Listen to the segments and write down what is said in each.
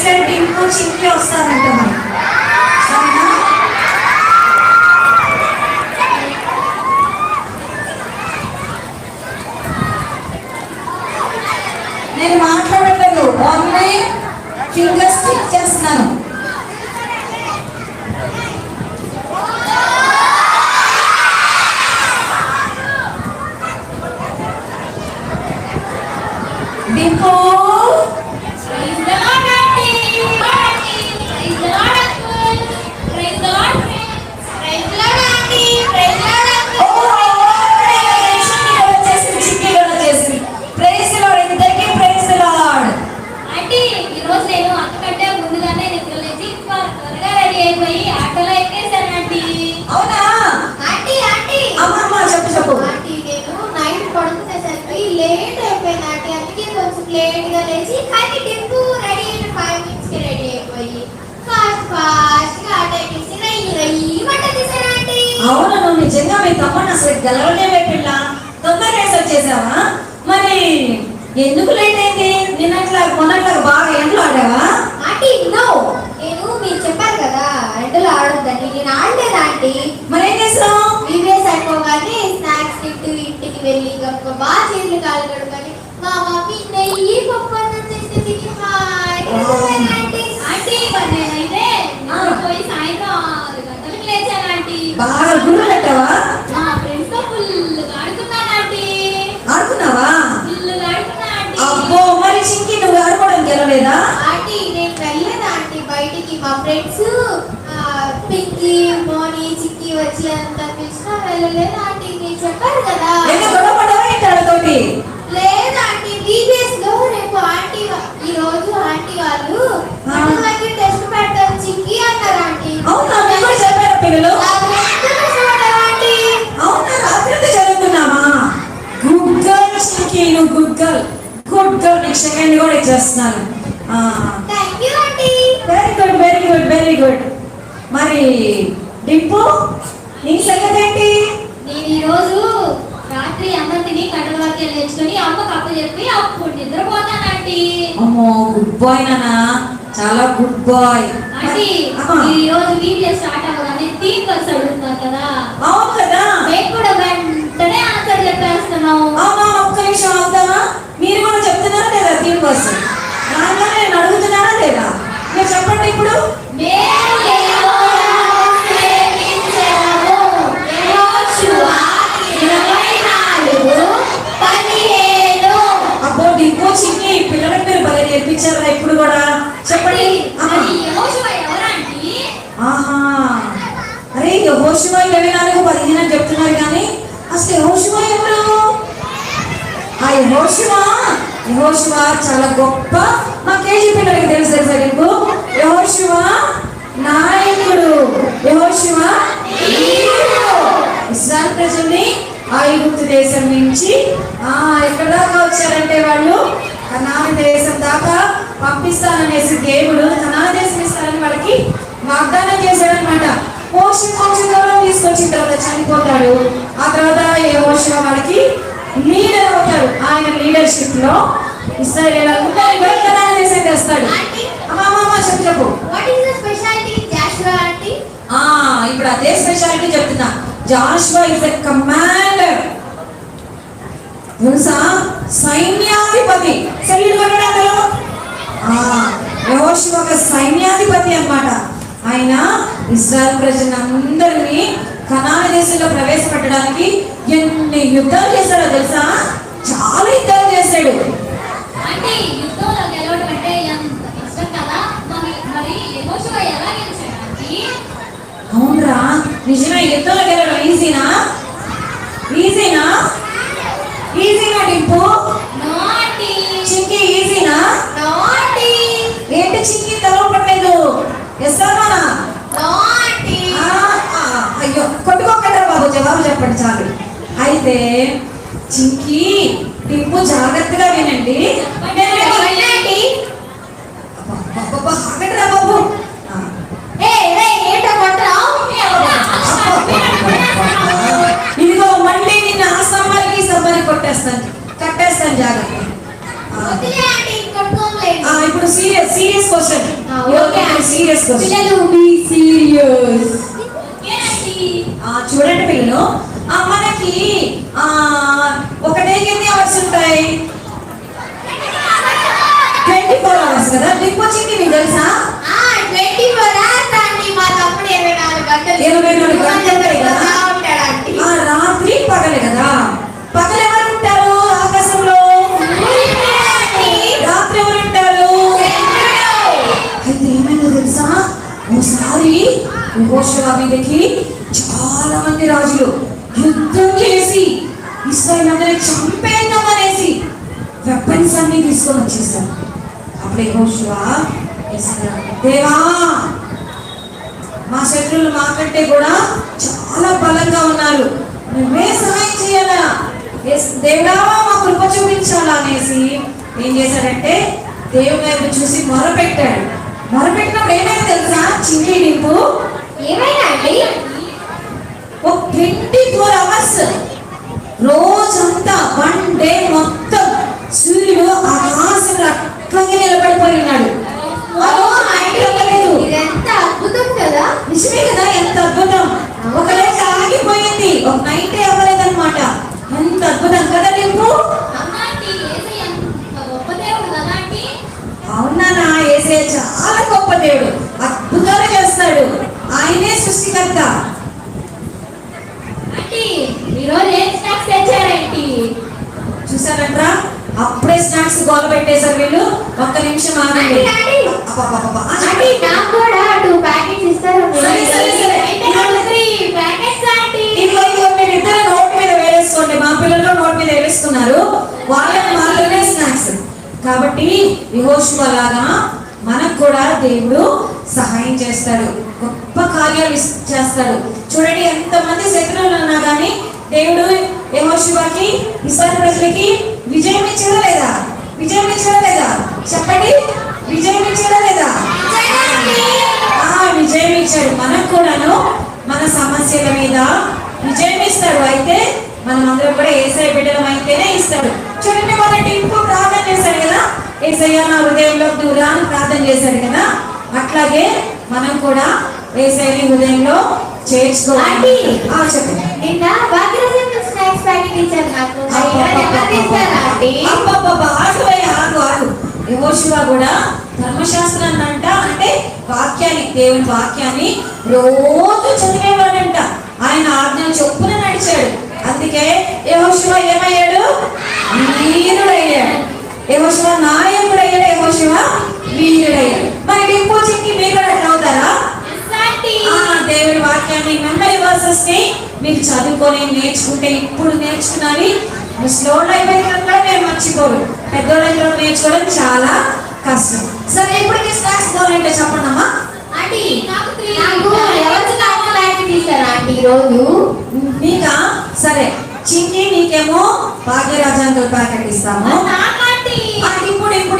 President Dimpu చింకి వస్తారంట మరి. సరేనా? నేను మాట్లాడలేదు, ఓన్లీ ఫింగర్స్ క్లిక్ చేస్తున్నాను. డింపు లేట్ గా లేచి కానీ డింపు రెడీ అయిన 5 minutes కి రెడీ అయిపోయి ఫాస్ట్ గా అటెండిసి రయ్యి వంట చేశారండి. అవును, నువ్వు నిజంగా మీ తమ్ముడు అసలు గెలవనే పెట్టిల్ల. తొందరగా వేసి వచ్చేసావా? మరి ఎందుకు లేట్ అయింది? మొన్నట్లాగా బాగా ఎండలో ఆడావా? ఆంటీ నో, నేను మీరు చెప్పారు కదా ఎండలో ఆడొద్దని, నేను ఆడలేదు ఆంటీ. మరి ఏం చేసావు? వీడియోస్ అయిపోగానే స్నాక్స్ తింటూ ఇంటికి వెళ్ళి బాగా చేతులు కాలు కడుకొని మా మమ్మీ నెయ్యి పప్పు అన్నం చేస్తే తిని ఆంటీ. నేనైతే పోయి సాయంత్రం 6 గంటలకు లేచాను ఆంటీ. బాగా గుర్రు పెట్టావా? మా ఫ్రెండ్స్ తో ఫుల్ ఆడుకున్నాను ఆంటీ. ఆడుకున్నావా? ఫుల్ ఆడుకున్నా ఆంటీ. అబ్బో, మరి చింకి నువ్వు ఆడుకోవడం గెలవలేదా? ఆంటీ నేను వెళ్ళలేదు ఆంటీ బయటికి. మా ఫ్రెండ్స్ పింకీ మోని చిక్కి వచ్చి అంత పిలిచినా వెళ్ళలేదు ఆంటీ. మీరు చెప్పారు కదా. తోటి లేదు ఆంటీ, బీబీఎస్ లో రేపు ఆంటీ ఈ రోజు ఆంటీ వాళ్ళు మనకి టెస్ట్ పెడతారు చిక్కి అన్నారు ఆంటీ. అవునా? మేము చెప్పారు పిల్లలు. ఆంటీ అవునా? రాత్రి చదువుతున్నావా? గుడ్ గర్ల్ చింకి, నువ్వు good girl. Good girl. Next second కూడా ఇచ్చేస్తున్నాను. Thank you aunty. Very good, very good, very good. మరి డింపు, నీ సంగతి ఏంటి? నేను ఈ రోజు రాత్రి అన్నం తిని కట్టల వరకు తెచ్చుకొని అమ్మకు అప్పు చెప్పి అప్పుడు నిద్రపోతానంటీ. అమ్మో, గుడ్ బాయ్ నానా, చాలా గుడ్ బాయ్. ఆంటీ ఈ రోజు వీడియో స్టార్ట్ అవ్వగానే థీమ్ వర్క్స్ అడుగుతున్నారు కదా. అవును కదా, మేము కూడా వెంటనే ఆన్సర్ చెప్పేస్తున్నాము. అవునా? ఒక్క నిమిషం అవుతావా? మీరు కూడా చెప్తున్నారా లేదా థీమ్ వర్క్స్? నాన్న నేను అడుగుతున్నానా లేదా? మీరు చెప్పండి ఇప్పుడు. అబ్బో డింపు చింకి, పిల్లలకు మీరు భలే నేర్పించారా ఇప్పుడు కూడా. చెప్పండి. ఆహా, అరే యెహోషువ 24:15 అని చెప్తున్నారు కానీ అసలు యెహోషువ ఎవరు? ఆ యెహోషువ చాలా గొప్ప. మా కేజీ పిల్లలకి తెలుసు డింపు. యెహోషువ నాయకుడు, యెహోషువ ఇశ్రాయేలు ప్రజల్ని ఐగుప్తు దేశం నుంచి ఎక్కడ దాకా వచ్చారంటే వాళ్ళు కనాను దేశం దాకా పంపిస్తాననేసి దేవుడు కనాను దేశం ఇస్తారని వాళ్ళకి వాగ్దానం చేశాడనమాట. మోషే కొంచెం దూరం తీసుకొచ్చిన తర్వాత చనిపోతాడు. ఆ తర్వాత యెహోషువ వాళ్ళకి లీడర్ అవుతాడు. ఆయన లీడర్షిప్ లో ఇశ్రాయేలీయులను కనాను దేశం తెస్తాడు. చెప్పు. ఇప్పుడు అదే స్పెషాలిటీ చెప్తున్నా. Joshua is a commander. తెలుసా? సైన్యాధిపతి. యెహోషువ ఒక సైన్యాధిపతి అన్నమాట. ఆయన ఇశ్రాయేలు ప్రజలందరినీ కనాను దేశంలో ప్రవేశపెట్టడానికి ఎన్ని యుద్ధాలు చేశాడో తెలుసా? చాలా యుద్ధాలు చేశాడు. అవునరా, నిజమే. యుద్ధంలో గెలవడం ఈజీనా? డింపు? చింకి ఈజీనా? ఏంటి చింకి తెలవట్లేదు? ఎస్తానా? అయ్యో, కొట్టుకోకంటారు బాబు, జవాబు చెప్పండి చాలు. అయితే చింకి డింపు జాగ్రత్తగా వినండి. బాబు ఇదిగో మళ్ళీ నిన్ను ఆ సమ్మరికి కొట్టేస్తాను, కట్టేస్తాను. జాగ్రత్త. ఇప్పుడు serious question. Okay, serious question. పిల్లలు బి సీరియస్. చూడండి పిల్లలు, మనకి ఒక డేకి ఎన్ని అవర్స్ ఉంటాయి? 24 అవర్స్ కదా. దిక్కొచ్చింది మీకు తెలుసా? 24 అవర్స్ అండి. మా తమ్ముడు 24 గంటలు 24 గంటలు కదా. ఉంటాడండి. రాత్రి పగలే కదా. పగలు ఎవరు ఉంటారు ఆకాశంలో? రాత్రి ఎవరు ఉంటారు? అయితే ఏమైందో తెలుసా, ఒకసారి యెహోషువ మీదకి చాలా మంది రాజులు యుద్ధం చేసి ఇశ్రాయేలు అందరిని చంపేద్దామనేసి వెపన్స్ అన్ని తీసుకొని వచ్చేసారు. అప్పుడు యెహోషువ దేవా, మా శత్రువులు మాకంటే కూడా చాలా బలంగా ఉన్నారు, నువ్వే సహాయం చేయాలా, దేవుడా మా కృప చూపించాలా అనేసి ఏం చేశాడంటే దేవుని వైపు చూసి మొరపెట్టాడు. మొరపెట్టినప్పుడు ఏమైనా తెలుసా, చింగి డింపు ఏమైనా అండి? 24 అవర్స్ రోజంతా 1 డే మొత్తం సూర్యుడు ఆకాశంలో అట్లాగే నిలబడిపోయి ఉన్నాడు. ఇదంతా అద్భుతం కదా. నిజమే కదా, ఎంత అద్భుతం. ఒక లెక్క ఆగిపోయింది, ఒక నైట్ అవ్వలేదన్నమాట. ఎంత అద్భుతం కదా డింపు. అవునా, యేసయ్య చాలా గొప్ప దేవుడు, అద్భుతాలు చేస్తాడు, ఆయనే సృష్టికర్త. ఈరోజు ఏం స్నాక్స్ తెచ్చారేంటి? చూసారంట్రా, అప్పుడే స్నాక్స్ గోల పెట్టేశారు వీళ్ళు. ఒక్క నిమిషం ఆగండి. నాకు కూడా 2 ప్యాకెట్స్ ఇస్తారు. మీరిద్దరు నోట్ మీద వేరేసుకోండి. మా పిల్లలు నోట్ మీద వేరేసుకున్నారు, వాళ్ళకి మాత్రమే స్నాక్స్. కాబట్టి యెహోషువ లాగా మనకు కూడా దేవుడు సహాయం చేస్తాడు, గొప్ప కార్యాలు చేస్తాడు. చూడండి, ఎంతమంది శత్రువులు ఉన్నా కానీ దేవుడు యెహోషువకి ఇశ్రాయేలు ప్రజలకి విజయం ఇచ్చాడా లేదా? విజయం ఇచ్చాడా లేదా? చెప్పండి, విజయం ఇచ్చాడా లేదా? విజయం ఇచ్చాడు. మనకు కూడాను మన సమస్యల మీద విజయం ఇస్తాడు. అయితే మనం అందరం కూడా యేసయ్య బిడ్డలం అయితేనే ఇస్తాడు. చూడండి, మన డింపు ప్రార్థన చేశాడు కదా, యేసయ్య నా హృదయంలో దూరా అని ప్రార్థన చేశాడు కదా. అట్లాగే మనం కూడా యేసయ్యని హృదయంలో చేర్చుకోవాలి. చెప్పండి. నిన్న భాగ్యరాజు స్నాక్స్ ప్యాకెట్ ఇచ్చారు నాకు. ఆగు. యెహోషువ కూడా ధర్మశాస్త్రాన్ని అంటే వాక్యాన్ని, దేవుని వాక్యాన్ని రోజు చదివేవాడంట. ఆయన ఆజ్ఞలు చొప్పున నడిచాడు. అందుకే యెహోషువ ఏమయ్యాడు? వీరుడయ్యాడు. యెహోషువ నాయకుడయ్యాడు, యెహోషువ వీరుడయ్యాడు. మరి డింపు చింకి మీరు కూడా అట్లా అవుతారా? దేవుడి వాక్యాన్ని, మెమరీ వర్సెస్ ని మీరు చదువుకొని నేర్చుకుంటే, ఇప్పుడు నేర్చుకున్నవి స్లోడ్ అయిపోయినా మీరు మర్చిపోరు. పెద్దోళ్ళలో నేర్చుకోవడం చాలా కష్టం. సరే, ఇప్పటికీ స్నాక్స్ కావాలంటే చెప్పండి అమ్మా. మీకా? సరే, చింకి నీకేమో భాగ్యరాజాంకుల ప్యాకెట్ ఇస్తాము.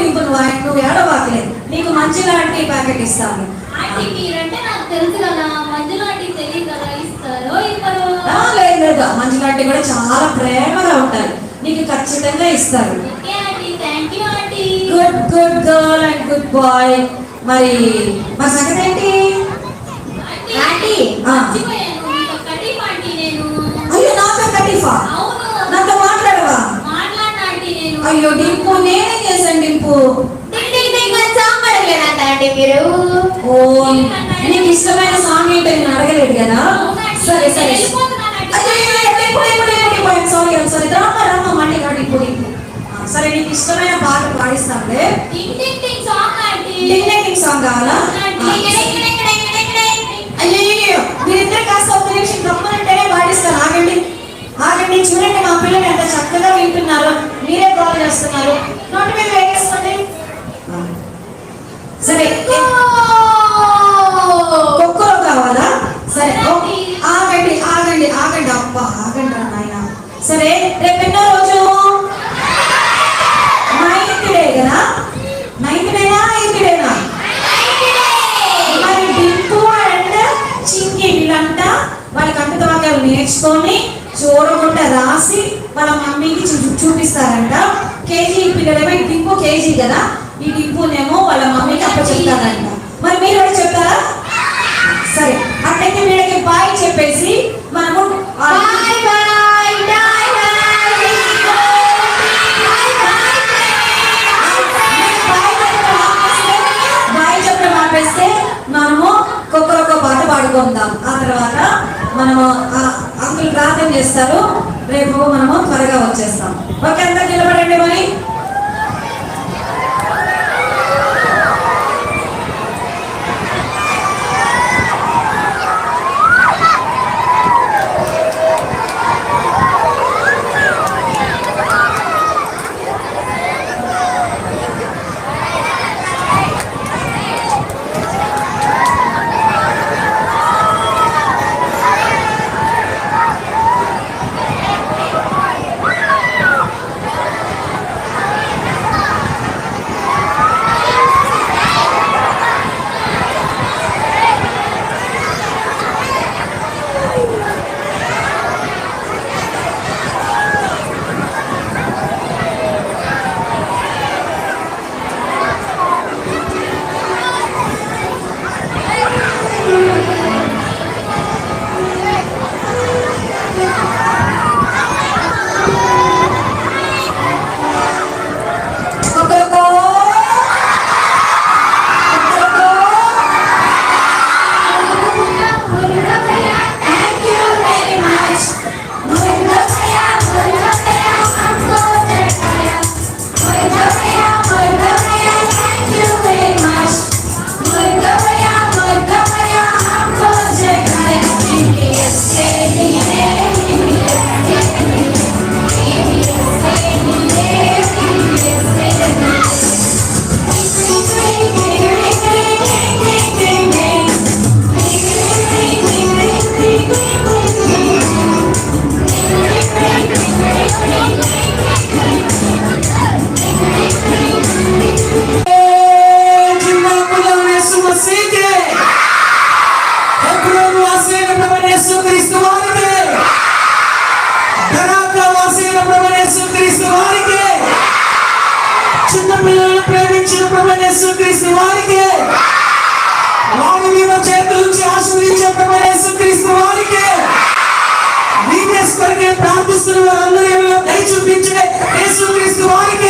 ఇప్పుడు నువ్వు ఏడవాకలేదు, నీకు మంచి లాంటి ప్యాకెట్ ఇస్తాము. లేదు, మంచి లాంటి కూడా చాలా ప్రేమగా ఉంటారు, నీకు ఖచ్చితంగా ఇస్తారు. Good girl and good boy. మరి సంగతి ఏంటి? అయ్యో, నాతో కటీఫా? నాతో మాట్లాడవా? అయ్యో డింపు, నేనే చేశాను డింపు. నీకు ఇష్టమైన సాంగ్ ఏంటో నేను అడగలేదు కదా. సరే సారీ రమ్మ మళ్ళీ కాదు ఇప్పుడు. సరే, నీకు ఇష్టమైన పాట పాడిస్తానులే. సాంగ్ కావాలా? అయ్యో, మీరిద్దరు కాస్త ఒక్క నిమిషం రమ్మనంటేనే పాడిస్తాను. ఆగండి. చూడండి, మా పిల్లలు ఎంత చక్కగా వింటున్నారు, మీరే కాల్ చేస్తున్నారు. నోటి మీద వేసుకోండి. సరే, కుక్కలో కావాలా? సరే, ఆగండి. అబ్బా, ఆగండి రా నాయన. సరే, రేపు ఎన్నో రోజు? 9th డే కదా. 9th డేనా 8th డేనా? మరి డింపు అండ్ చింకి వీళ్ళంతా వాళ్ళ కంటత వాక్యాలు నేర్చుకొని చూడకుండా రాసి వాళ్ళ మమ్మీకి చూపిస్తారంట. కేజీ పిల్లలేమో, డింపు కేజీ కదా, ఈ డింపునేమో వాళ్ళ పంపిస్తానంట. మరి మీరు కూడా చెప్తారా? సరే, అట్లయితే వీళ్ళకి బాయ్ చెప్పేసి మనము బాయ్ బాయ్ బాయ్ బాయ్ చెప్పడం ఆపేస్తే మనము ఒక్కొక్క పాట పాడుకుందాం. ఆ తర్వాత మనము అంకుల్ ప్రార్థన చేస్తారు. రేపు మనము త్వరగా వచ్చేస్తాం. ఓకే, అందరు నిలబడండి. మరి చిన్నపిల్లలను ప్రేమించిన ప్రభువైన యేసుక్రీస్తు వారికి, వారి మీద చేతులుంచి ఆశీర్వదించే ప్రభువైన యేసుక్రీస్తు వారికి, వీడియోస్ కొరకే ప్రార్థిస్తున్న వారందరూ దయ చూపించే యేసుక్రీస్తు వారికి